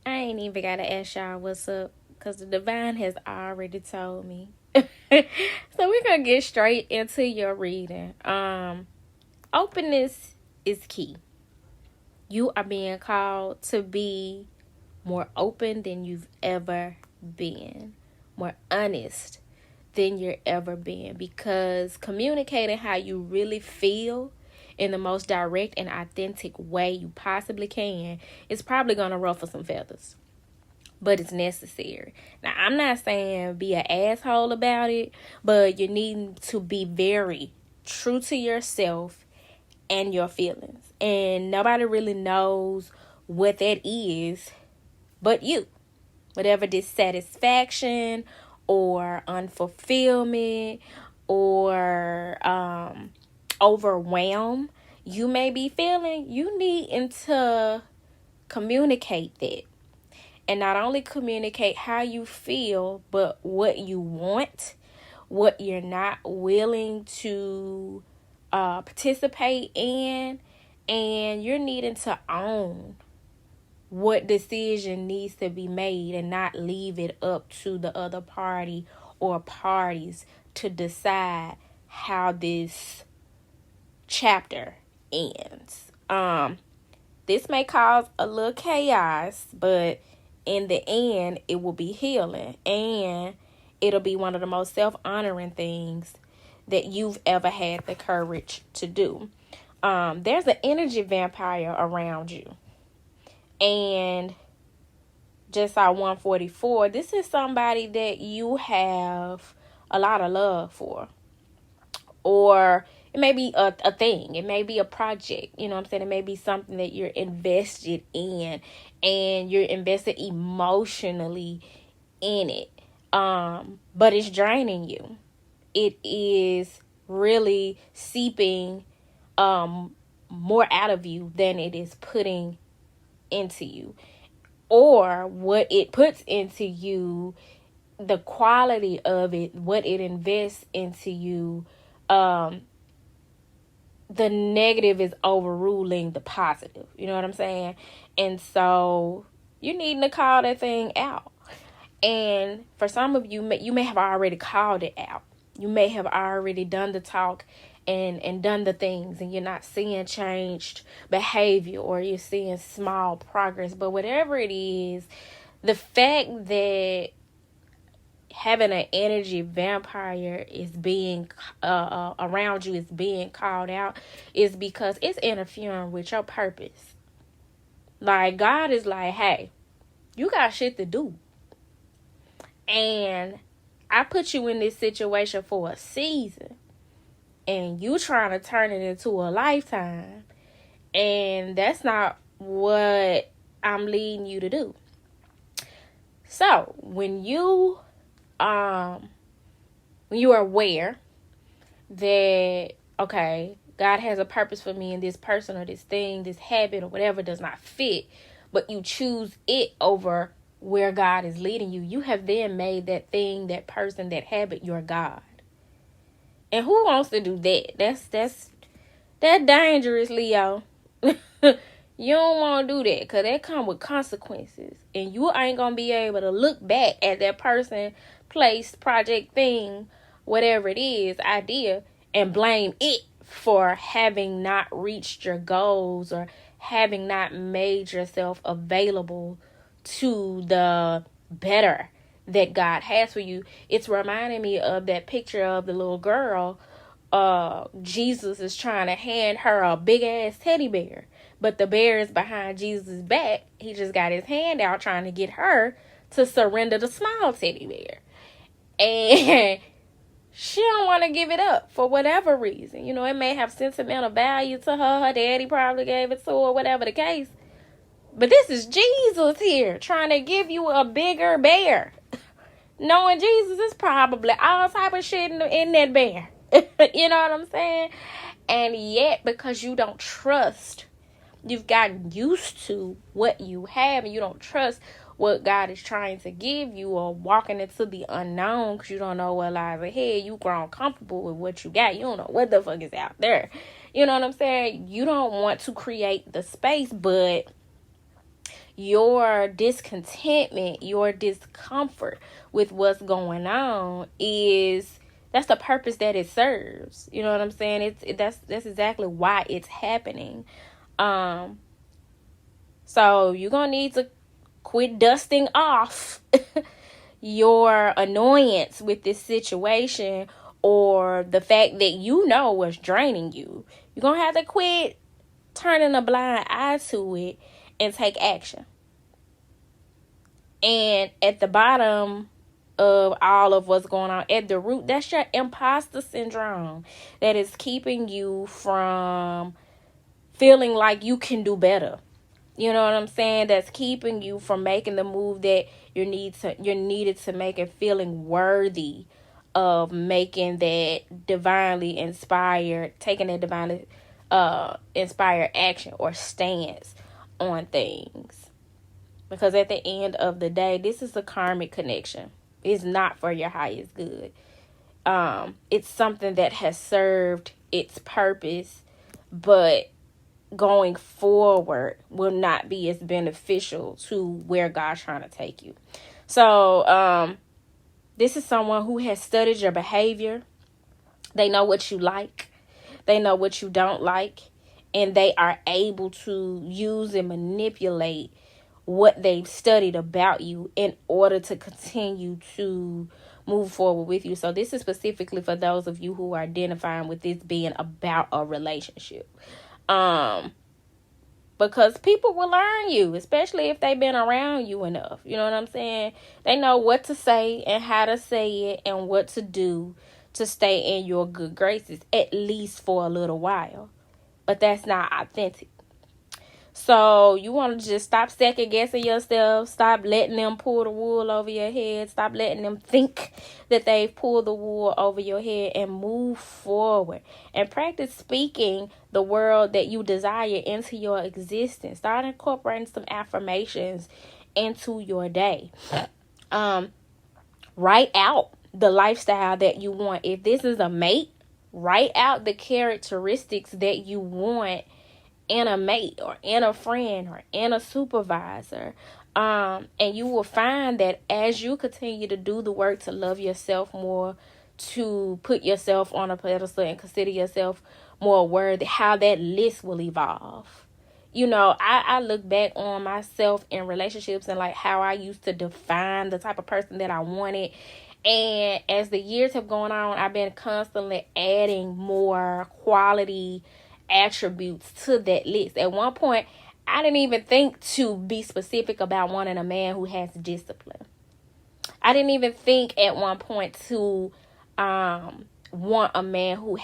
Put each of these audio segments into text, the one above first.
I ain't even got to ask y'all what's up because the divine has already told me. So we're going to get straight into your reading. Openness is key. You are being called to be more open than you've ever been, more honest than you're ever been, because communicating how you really feel in the most direct and authentic way you possibly can is probably going to ruffle some feathers, but it's necessary. Now, I'm not saying be an asshole about it, but you need to be very true to yourself and your feelings. And nobody really knows what that is but you. Whatever dissatisfaction or unfulfillment or overwhelm you may be feeling, you need to communicate that. And not only communicate how you feel, but what you want, what you're not willing to participate in, and you're needing to own what decision needs to be made and not leave it up to the other party or parties to decide how this chapter ends. This may cause a little chaos, but in the end, it will be healing, and it'll be one of the most self-honoring things that you've ever had the courage to do. There's an energy vampire around you. And just our 144, this is somebody that you have a lot of love for. Or it may be a thing. It may be a project. You know what I'm saying? It may be something that you're invested in. And you're invested emotionally in it. But it's draining you. It is really seeping more out of you than it is putting into you. Or what it puts into you, the quality of it, what it invests into you, the negative is overruling the positive. You know what I'm saying? And so you need to call that thing out. And for some of you, you may have already called it out. You may have already done the talk and done the things, and you're not seeing changed behavior, or you're seeing small progress. But whatever it is, the fact that having an energy vampire is being around you, is being called out, is because it's interfering with your purpose. Like, God is like, hey, you got shit to do. And I put you in this situation for a season. And you trying to turn it into a lifetime. And that's not what I'm leading you to do. So, when you are aware that, okay, God has a purpose for me, and this person or this thing, this habit or whatever does not fit, but you choose it over where God is leading you, you have then made that thing, that person, that habit your God. And who wants to do that? That's dangerous, Leo. You don't want to do that, because that come with consequences. And you ain't going to be able to look back at that person, place, project, thing, whatever it is, idea, and blame it for having not reached your goals or having not made yourself available to the better that God has for you. It's reminding me of that picture of the little girl. Jesus is trying to hand her a big ass teddy bear, but the bear is behind Jesus' back. He just got his hand out trying to get her to surrender the small teddy bear, and she don't want to give it up for whatever reason. You know, it may have sentimental value to her. Her daddy probably gave it to her, whatever the case. But this is Jesus here trying to give you a bigger bear. Knowing Jesus is probably all type of shit in that bear. You know what I'm saying? And yet, because you don't trust, you've gotten used to what you have, and you don't trust what God is trying to give you, or walking into the unknown because you don't know what lies ahead. You grown comfortable with what you got. You don't know what the fuck is out there. You know what I'm saying? You don't want to create the space, but your discontentment, your discomfort with what's going on that's the purpose that it serves. You know what I'm saying? That's exactly why it's happening. So you're gonna need to quit dusting off your annoyance with this situation, or the fact that what's draining you. You're gonna have to quit turning a blind eye to it and take action. And at the bottom of all of what's going on, at the root, that's your imposter syndrome that is keeping you from feeling like you can do better. You know what I'm saying? That's keeping you from making the move that you're needed to make, and feeling worthy of making that divinely inspired, taking that divinely inspired action or stance on things. Because at the end of the day, this is a karmic connection. It's not for your highest good. It's something that has served its purpose, but going forward will not be as beneficial to where God's trying to take you. So, this is someone who has studied your behavior. They know what you like. They know what you don't like. And they are able to use and manipulate what they've studied about you in order to continue to move forward with you. So this is specifically for those of you who are identifying with this being about a relationship. Because people will learn you, especially if they've been around you enough. You know what I'm saying? They know what to say and how to say it and what to do to stay in your good graces, at least for a little while. But that's not authentic. So you want to just stop second guessing yourself. Stop letting them pull the wool over your head. Stop letting them think that they've pulled the wool over your head, and move forward. And practice speaking the world that you desire into your existence. Start incorporating some affirmations into your day. Write out the lifestyle that you want. If this is a mate, write out the characteristics that you want in a mate, or in a friend, or in a supervisor. And you will find that as you continue to do the work to love yourself more, to put yourself on a pedestal and consider yourself more worthy, how that list will evolve. You know, I look back on myself in relationships and like how I used to define the type of person that I wanted. And as the years have gone on, I've been constantly adding more quality attributes to that list. At one point, I didn't even think to be specific about wanting a man who has discipline. I didn't even think at one point to want a man who's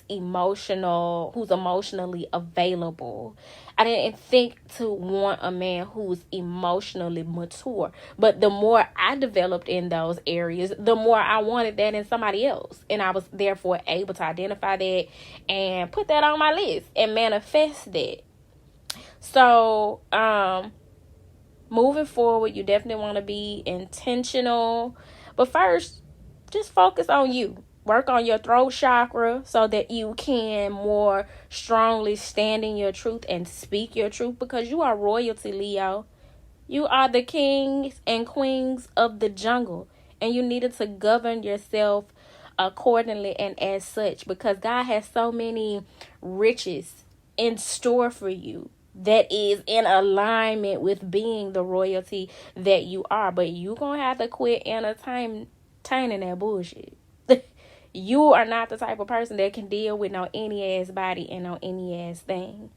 emotionally available. I didn't think to want a man who's emotionally mature. But the more I developed in those areas, the more I wanted that in somebody else. And I was therefore able to identify that and put that on my list and manifest that. So, moving forward, you definitely want to be intentional. But first, just focus on you. Work on your throat chakra so that you can more strongly stand in your truth and speak your truth, because you are royalty, Leo. You are the kings and queens of the jungle, and you needed to govern yourself accordingly and as such, because God has so many riches in store for you that is in alignment with being the royalty that you are. But you're going to have to quit entertaining that bullshit. You are not the type of person that can deal with no any ass body and no any ass thing.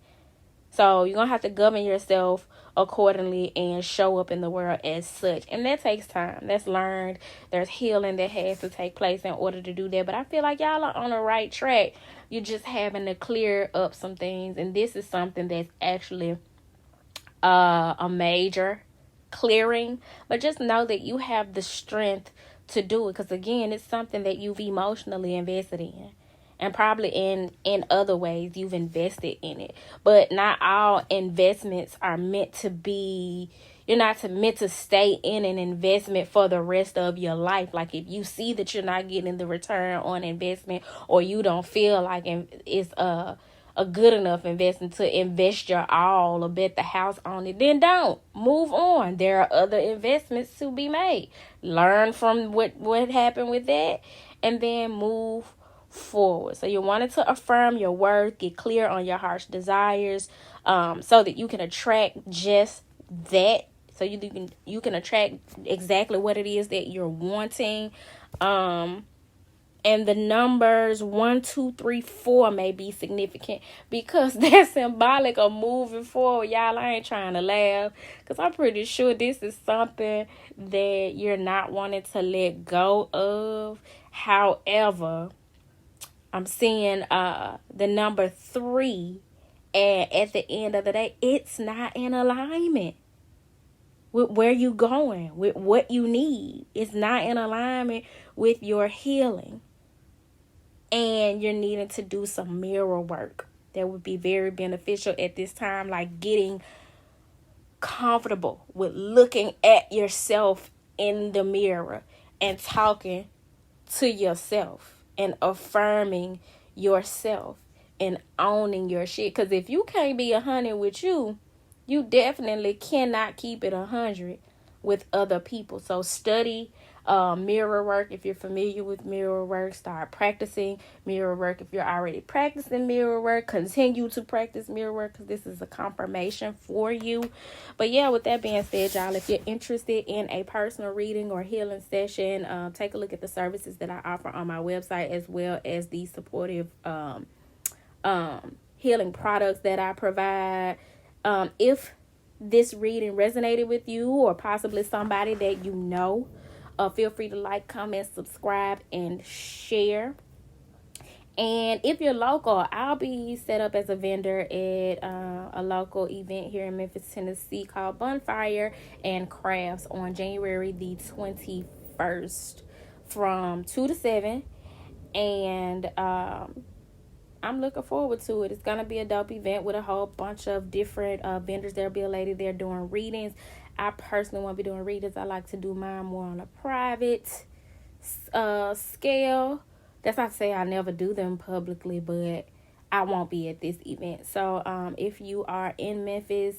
So you're going to have to govern yourself accordingly and show up in the world as such. And that takes time. That's learned. There's healing that has to take place in order to do that. But I feel like y'all are on the right track. You're just having to clear up some things. And this is something that's actually a major clearing. But just know that you have the strength to do it, because again, it's something that you've emotionally invested in, and probably in other ways you've invested in it. But not all investments are meant to be, you're not meant to stay in an investment for the rest of your life. Like if you see that you're not getting the return on investment, or you don't feel like it's a a good enough investment to invest your all or bet the house on it, then don't. Move on. There are other investments to be made. Learn from what happened with that, and then move forward. So you wanted to affirm your worth, get clear on your heart's desires, so that you can attract just that. So you can attract exactly what it is that you're wanting. And the numbers 1, 2, 3, 4 may be significant because they're symbolic of moving forward. Y'all, I ain't trying to laugh because I'm pretty sure this is something that you're not wanting to let go of. However, I'm seeing the number 3, and at the end of the day, it's not in alignment with where you going, with what you need. It's not in alignment with your healing. And you're needing to do some mirror work that would be very beneficial at this time, like getting comfortable with looking at yourself in the mirror and talking to yourself and affirming yourself and owning your shit. Because if you can't be 100 with you, you definitely cannot keep it 100 with other people. So study mirror work. If you're familiar with mirror work, start practicing mirror work. If you're already practicing mirror work, continue to practice mirror work because this is a confirmation for you. But yeah, with that being said, y'all, if you're interested in a personal reading or healing session, take a look at the services that I offer on my website, as well as the supportive healing products that I provide. If this reading resonated with you or possibly somebody that you know, feel free to like, comment, subscribe, and share. And if you're local, I'll be set up as a vendor at a local event here in Memphis, Tennessee called Bonfire and Crafts on January the 21st from 2 to 7. And I'm looking forward to it. It's going to be a dope event with a whole bunch of different vendors. There'll be a lady there doing readings. I personally won't be doing readings. I like to do mine more on a private scale. That's not to say I never do them publicly, but I won't be at this event. So if you are in Memphis,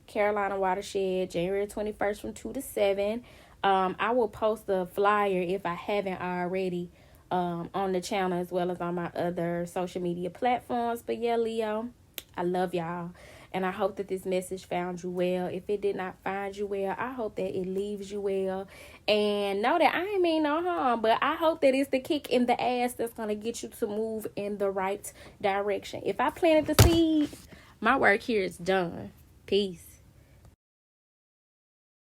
Carolina watershed, January 21st from 2 to 7, I will post the flyer if I haven't already on the channel as well as on my other social media platforms. But yeah, Leo, I love y'all. And I hope that this message found you well. If it did not find you well, I hope that it leaves you well. And know that I ain't mean no harm, but I hope that it's the kick in the ass that's going to get you to move in the right direction. If I planted the seed, my work here is done. Peace.